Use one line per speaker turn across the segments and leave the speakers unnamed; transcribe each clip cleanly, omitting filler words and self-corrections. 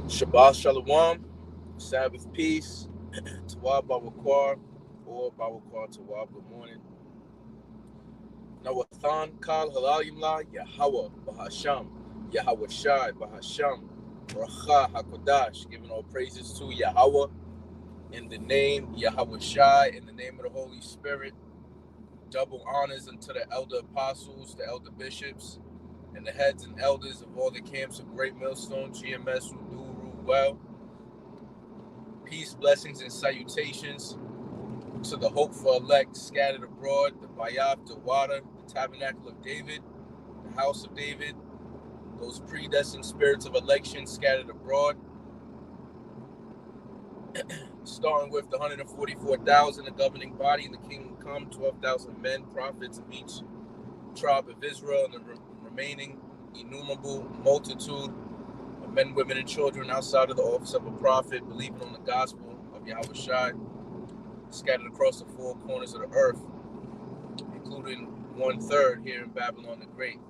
Shabbat Shalom, Sabbath peace, Tawab Bawakwar, or Bawakwar Tawab, good morning. Nawathan Kal Halalimla, Yahweh, Bahasham, Yahweh Shai, Bahasham, Racha HaKodash, giving all praises to Yahweh in the name, Yahweh Shai, in the name of the Holy Spirit. Double honors unto the elder apostles, the elder bishops, and the heads and elders of all the camps of Great Millstone, GMS, who do rule well. Peace, blessings, and salutations to the hopeful elect scattered abroad, the Bayab, the Wada, the Tabernacle of David, the House of David, those predestined spirits of election scattered abroad, starting with the 144,000, the governing body in the kingdom come, 12,000 men, prophets of each tribe of Israel, and the remaining innumerable multitude of men, women, and children outside of the office of a prophet, believing on the gospel of Yahweh Shai, scattered across the four corners of the earth, including 1/3 here in Babylon the Great.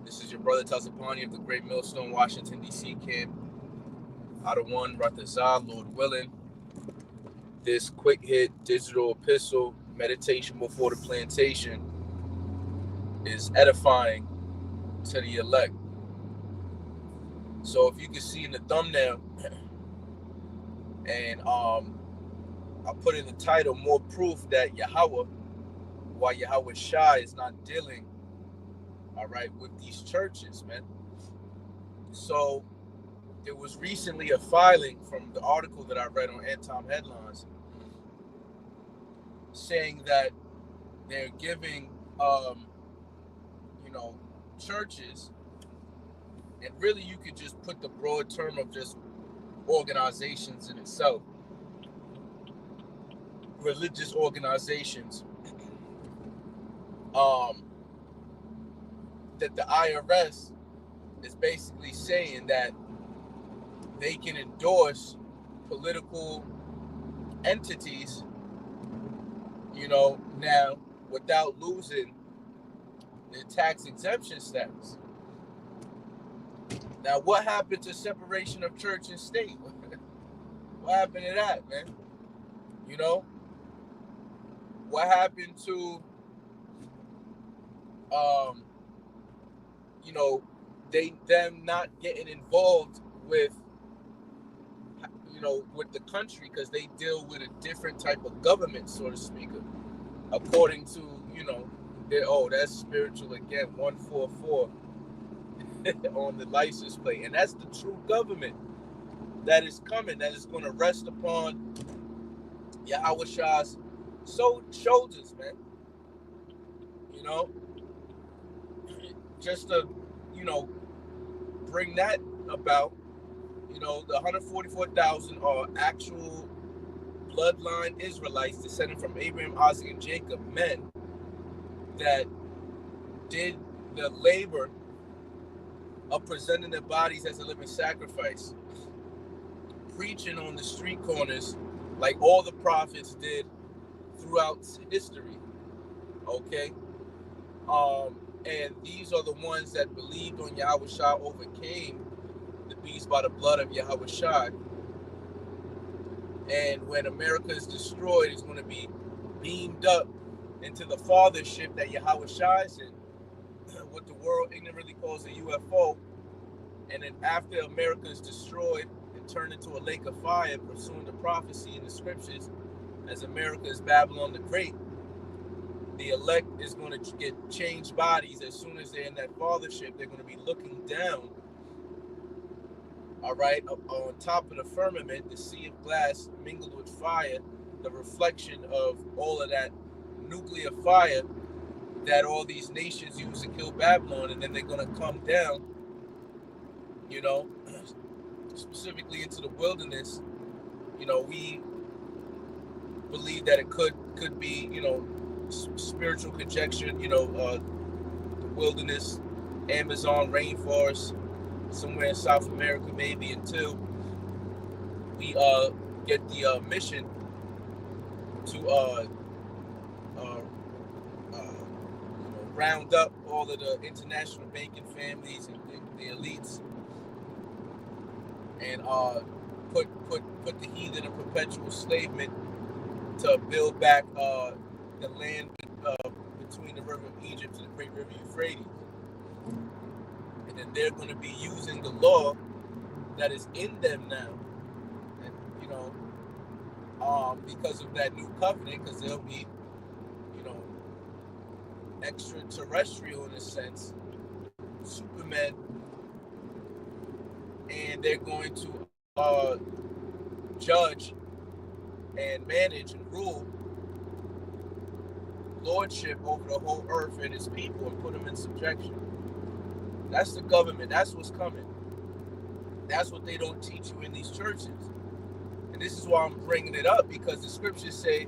This is your brother Tazapani of the Great Millstone, Washington, D.C. camp. Out of one, Ratazah, Lord willing. This quick hit digital epistle, meditation before the plantation, is edifying to the elect. So if you can see in the thumbnail, and I put in the title, more proof that Yahweh, why Yahweh Shai is not dealing, all right, with these churches, man. So there was recently a filing from the article that I read on Antom Headlines saying that they're giving, churches, and really you could just put the broad term of just organizations in itself, religious organizations, that the IRS is basically saying that they can endorse political entities, now without losing their tax exemption status. Now, what happened to separation of church and state? What happened to that, man? What happened to, them not getting involved with, with the country, because they deal with a different type of government, so to speak, according to, that's spiritual again, 144 on the license plate. And that's the true government that is coming, that is going to rest upon Yahweh Shah's shoulders, man. Just to, bring that about, the 144,000 are actual bloodline Israelites descended from Abraham, Isaac, and Jacob, men that did the labor of presenting their bodies as a living sacrifice, preaching on the street corners like all the prophets did throughout history, okay? And these are the ones that believed on Yahweh Shai, overcame the beast by the blood of Yahweh Shai. And when America is destroyed, it's going to be beamed up into the fathership that Yahweh Shai is in, what the world ignorantly calls a UFO. And then after America is destroyed and turned into a lake of fire, pursuing the prophecy in the scriptures, as America is Babylon the Great, the elect is going to get changed bodies. As soon as they're in that fathership, they're going to be looking down, all right, on top of the firmament, the sea of glass mingled with fire, the reflection of all of that nuclear fire that all these nations use to kill Babylon. And then they're going to come down, specifically into the wilderness. We believe that it could be, spiritual conjecture, the wilderness, Amazon rainforest, somewhere in South America maybe, until we get the mission to round up all of the international banking families and the elites, and put the heathen in perpetual enslavement to build back the land between the river of Egypt and the great river Euphrates. And then they're going to be using the law that is in them now, and because of that new covenant, because they'll be extraterrestrial in a sense, Supermen, and they're going to judge and manage and rule lordship over the whole earth and its people and put them in subjection. That's the government. That's what's coming. That's what they don't teach you in these churches. And this is why I'm bringing it up, because the scriptures say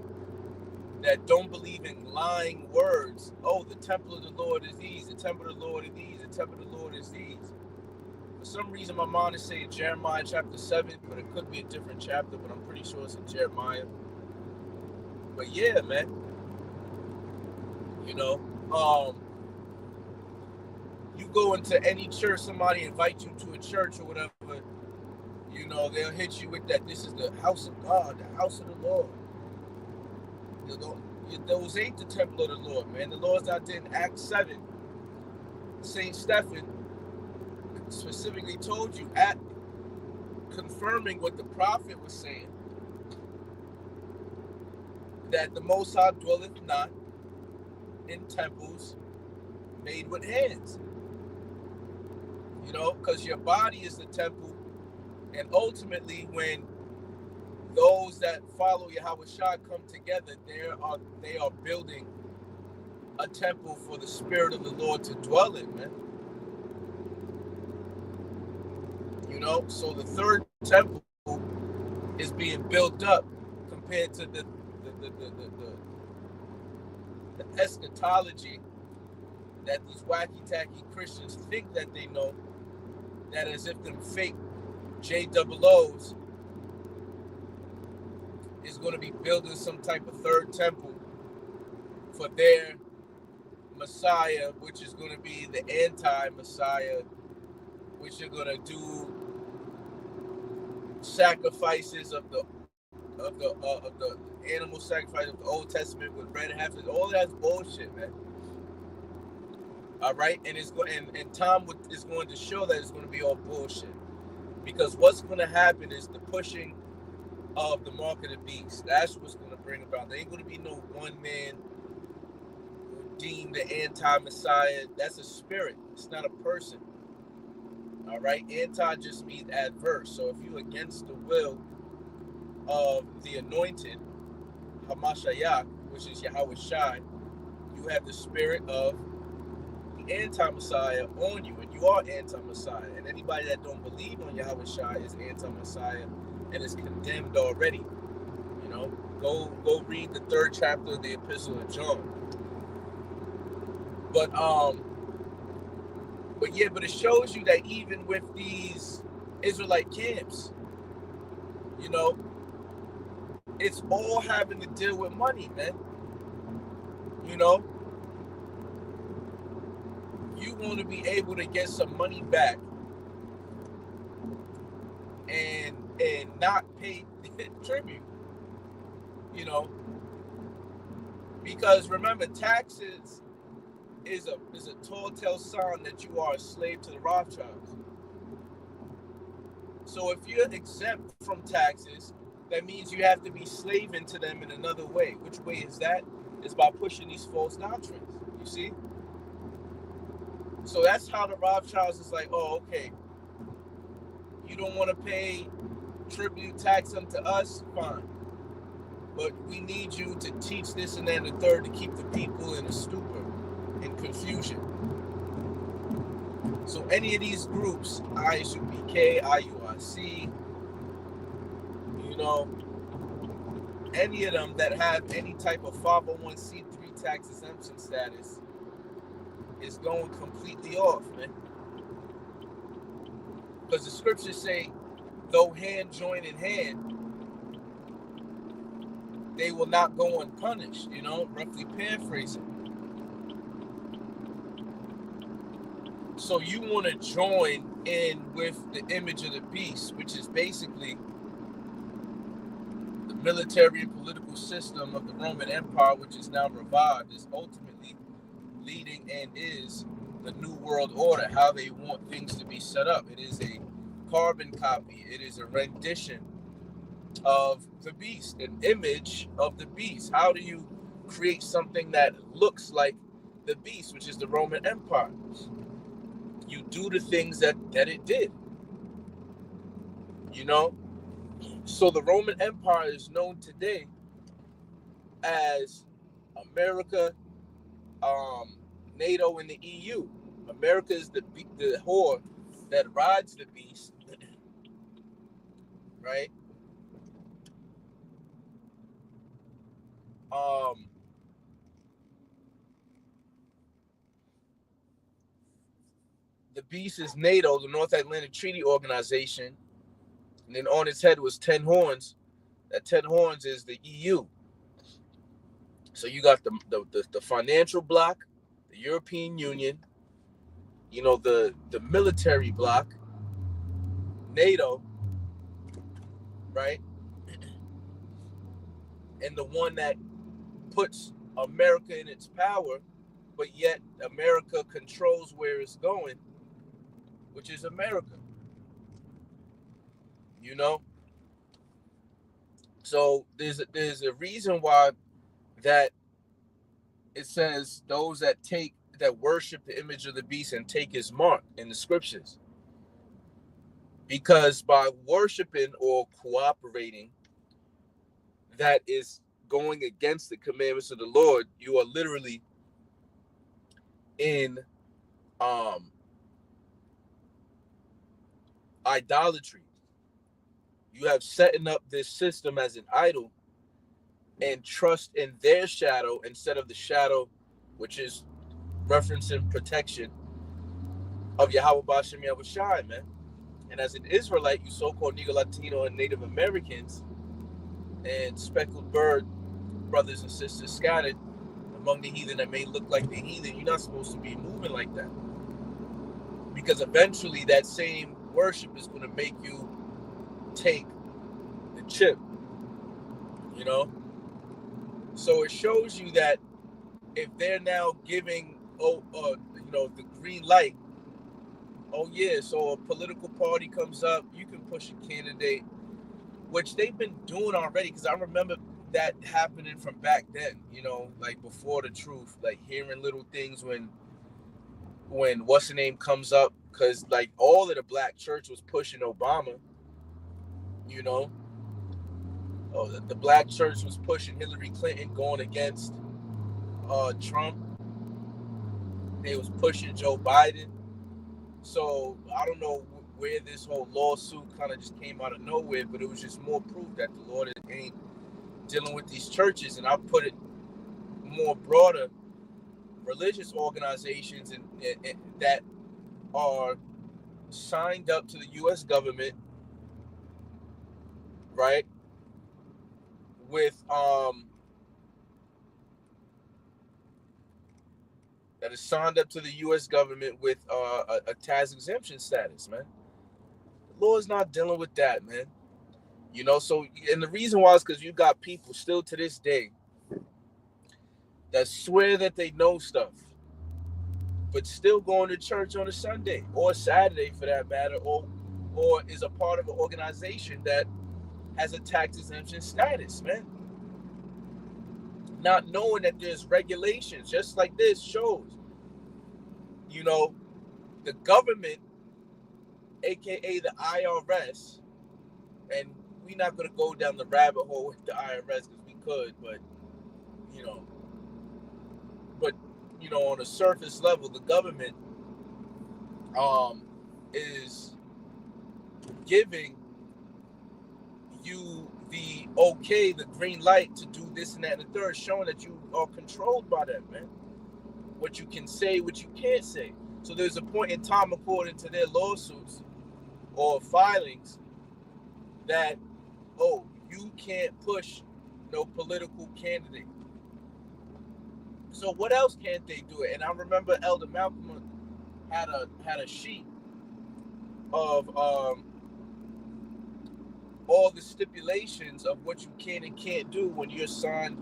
that don't believe in lying words. Oh, the temple of the Lord is these, the temple of the Lord is these, the temple of the Lord is these. For some reason, my mind is saying Jeremiah chapter 7, but it could be a different chapter, but I'm pretty sure it's in Jeremiah. But yeah, man, you go into any church, somebody invite you to a church or whatever, they'll hit you with that. This is the house of God, the house of the Lord. Those ain't the temple of the Lord, man. The Lord's out there in Acts 7. Saint Stephen specifically told you, confirming what the prophet was saying, that the Most High dwelleth not in temples made with hands. Because your body is the temple, and ultimately when those that follow Yahweh Shah come together, they are building a temple for the Spirit of the Lord to dwell in, man. So the third temple is being built up compared to the eschatology that these wacky-tacky Christians think that they know, that as if them fake JOOs is going to be building some type of third temple for their Messiah, which is going to be the anti-Messiah, which are going to do sacrifices of the animal sacrifice of the Old Testament with red heifers. All that's bullshit, man. All right, and time is going to show that it's going to be all bullshit, because what's going to happen is the pushing of the mark of the beast. That's what's going to bring about. There ain't going to be no one man deemed the anti-Messiah. That's a spirit. It's not a person. All right, anti just means adverse. So if you're against the will of the anointed Hamashiach, which is Yahweh Shai, you have the spirit of the anti-Messiah on you, and you are anti-Messiah. And anybody that don't believe on Yahweh Shai is anti-Messiah and is condemned already. Go read the 3rd chapter of the Epistle of John. But it shows you that even with these Israelite camps, it's all having to deal with money, man. You want to be able to get some money back and not pay tribute, because remember, taxes is a tall tale sign that you are a slave to the Rothschilds. So if you're exempt from taxes, that means you have to be slaving to them in another way. Which way is that? It's by pushing these false doctrines. You see? So that's how the Rothschilds is like, oh, okay, you don't want to pay tribute tax unto us? Fine. But we need you to teach this and that and the third to keep the people in a stupor, in confusion. So any of these groups, ISUPK, IUIC, any of them that have any type of 501c3 tax exemption status is going completely off, man. Because the scriptures say, though hand join in hand, they will not go unpunished, roughly paraphrasing. So you want to join in with the image of the beast, which is basically the military and political system of the Roman Empire, which is now revived, is ultimately leading and is the New World Order, how they want things to be set up. It is a carbon copy. It is a rendition of the beast, an image of the beast. How do you create something that looks like the beast, which is the Roman Empire? You do the things that it did. So the Roman Empire is known today as America, NATO, and the EU. America is the whore that rides the beast, right? The beast is NATO, the North Atlantic Treaty Organization, and then on its head was 10 horns. That 10 horns is the EU. So you got the financial bloc, the European Union, the military bloc, NATO, right? And the one that puts America in its power, but yet America controls where it's going, which is America. So there's a reason why that it says those that worship the image of the beast and take his mark in the scriptures. Because by worshiping or cooperating, that is going against the commandments of the Lord, you are literally in idolatry. You have setting up this system as an idol and trust in their shadow instead of the shadow, which is referencing protection of Yahweh Bashem Yahushai, man. And as an Israelite, you so-called Negro, Latino, and Native Americans and speckled bird brothers and sisters scattered among the heathen that may look like the heathen, you're not supposed to be moving like that. Because eventually that same worship is going to make you take the chip, So it shows you that if they're now giving, the green light, so a political party comes up, you can push a candidate, which they've been doing already, because I remember that happening from back then, like before the truth, like hearing little things when what's the name comes up, because like all of the black church was pushing Obama, the black church was pushing Hillary Clinton going against Trump. They was pushing Joe Biden. So I don't know where this whole lawsuit kind of just came out of nowhere, but it was just more proof that the Lord ain't dealing with these churches. And I put it more broader, religious organizations and that are signed up to the U.S. government, right? With that is signed up to the U.S. government with a tax exemption status, man. The Lord's not dealing with that, man. So, and the reason why is because you got people still to this day that swear that they know stuff, but still going to church on a Sunday or Saturday for that matter, or is a part of an organization that has a tax exemption status, man. Not knowing that there's regulations, just like this shows. The government, aka the IRS, and we're not going to go down the rabbit hole with the IRS because we could, but on a surface level, the government is giving you the okay, the green light to do this and that and the third, showing that you are controlled by them, man. What you can say, what you can't say. So there's a point in time, according to their lawsuits or filings, that you can't push no political candidate. So what else can't they do it? And I remember Elder Malcolm had a sheet of all the stipulations of what you can and can't do when you're signed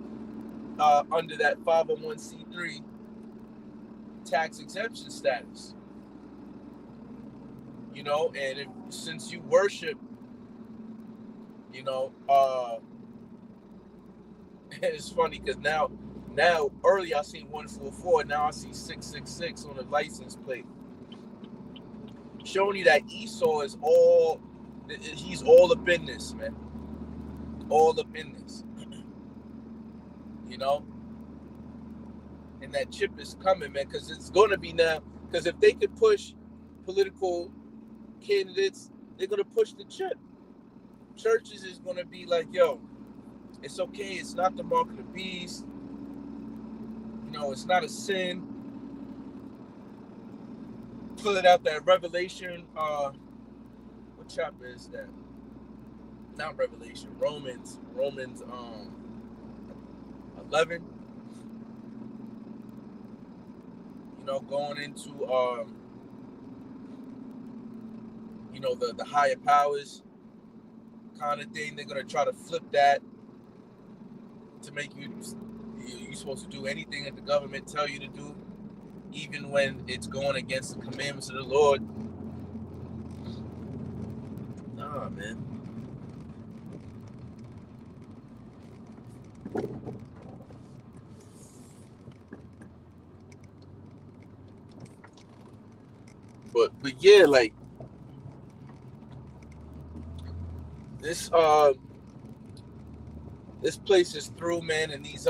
under that 501c3 tax exemption status. You know, and since you worship, you know, it's funny because now earlier I seen 144, now I see 666 on the license plate, showing you that Esau is he's all up in this, man. All up in this. You know? And that chip is coming, man, because it's going to be now. Because if they could push political candidates, they're going to push the chip. Churches is going to be like, yo, it's okay. It's not the mark of the beast. You know, it's not a sin. Pull it out that Revelation. What chapter is that? Not Revelation. Romans 11. You know, going into you know, the higher powers kind of thing. They're gonna try to flip that to make you're supposed to do anything that the government tell you to do, even when it's going against the commandments of the Lord. Nah, man. But yeah, like this place is through, man, and these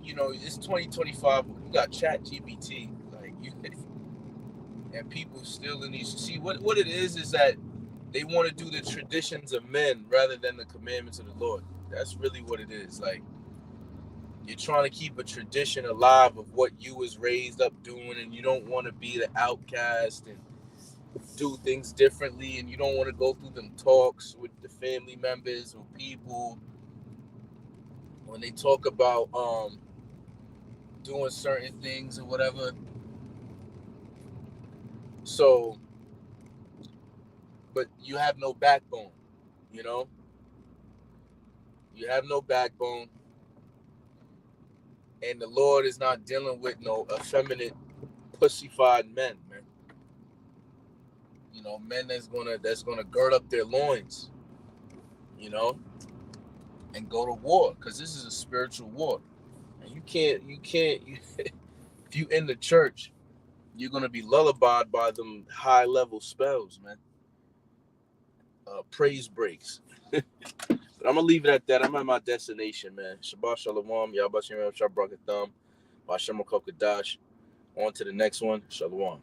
you know, it's 2025. We got ChatGPT, like and people still in these. See what it is that they want to do the traditions of men rather than the commandments of the Lord. That's really what it is. Like, you're trying to keep a tradition alive of what you was raised up doing, and you don't want to be the outcast and do things differently, and you don't want to go through them talks with the family members or people when they talk about doing certain things or whatever. So, but you have no backbone, you know? You have no backbone. And the Lord is not dealing with no effeminate, pussyfied men, man. You know, men that's gonna gird up their loins, you know, and go to war, because this is a spiritual war. And you can't if you in the church, you're gonna be lullabied by them high level spells, man. Praise breaks. But I'm gonna leave it at that. I'm at my destination, man. Shabbat Shalom, Yahweh Shem Shabrakatham, Bashem Kokadash. On to the next one. Shalom.